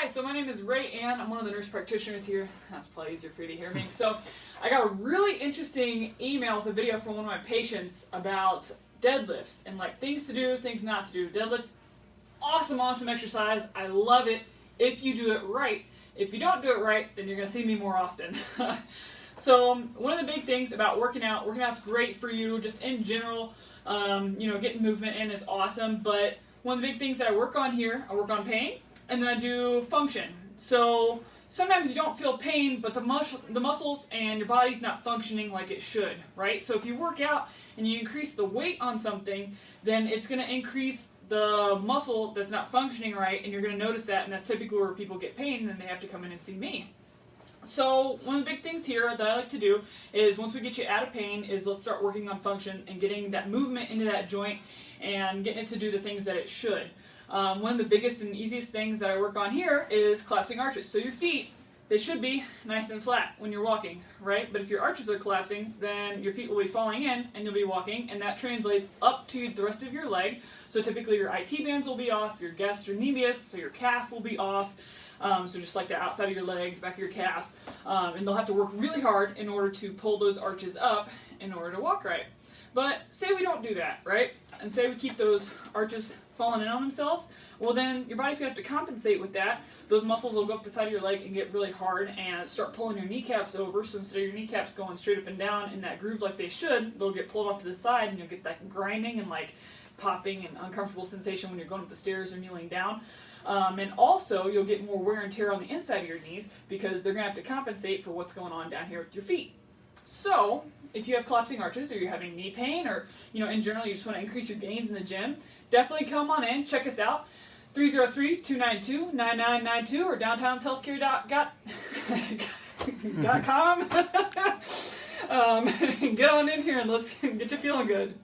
Hi, so my name is Ray Ann. I'm one of the nurse practitioners here. That's probably easier for you to hear me. So I got a really interesting email with a video from one of my patients about deadlifts and like things to do, things not to do. Deadlifts, awesome exercise. I love it if you do it right. If you don't do it right, then you're going to see me more often. So one of the big things about working out's great for you just in general. Getting movement in is awesome, but one of the big things that I work on here, I work on pain, and then I do function. So sometimes you don't feel pain, but the muscles and your body's not functioning like it should, right? So if you work out and you increase the weight on something, then it's going to increase the muscle that's not functioning right, and you're going to notice that, and that's typically where people get pain, and then they have to come in and see me. So one of the big things here that I like to do is once we get you out of pain is let's start working on function and getting that movement into that joint and getting it to do the things that it should. One of the biggest and easiest things that I work on here is collapsing arches. So your feet, they should be nice and flat when you're walking, right? But if your arches are collapsing, then your feet will be falling in and you'll be walking, and that translates up to the rest of your leg. So typically your IT bands will be off, your gastrocnemius, so your calf will be off. So just like the outside of your leg, the back of your calf, and they'll have to work really hard in order to pull those arches up in order to walk right. But say we don't do that, right? And say we keep those arches falling in on themselves, well then your body's going to have to compensate with that. Those muscles will go up the side of your leg and get really hard and start pulling your kneecaps over, so instead of your kneecaps going straight up and down in that groove like they should, they'll get pulled off to the side and you'll get that grinding and like popping and uncomfortable sensation when you're going up the stairs or kneeling down. And also, you'll get more wear and tear on the inside of your knees because they're going to have to compensate for what's going on down here with your feet. So, if you have collapsing arches or you're having knee pain or, in general you just want to increase your gains in the gym, definitely come on in, check us out. 303-292-9992 or downtownshealthcare.com. Get on in here and let's get you feeling good.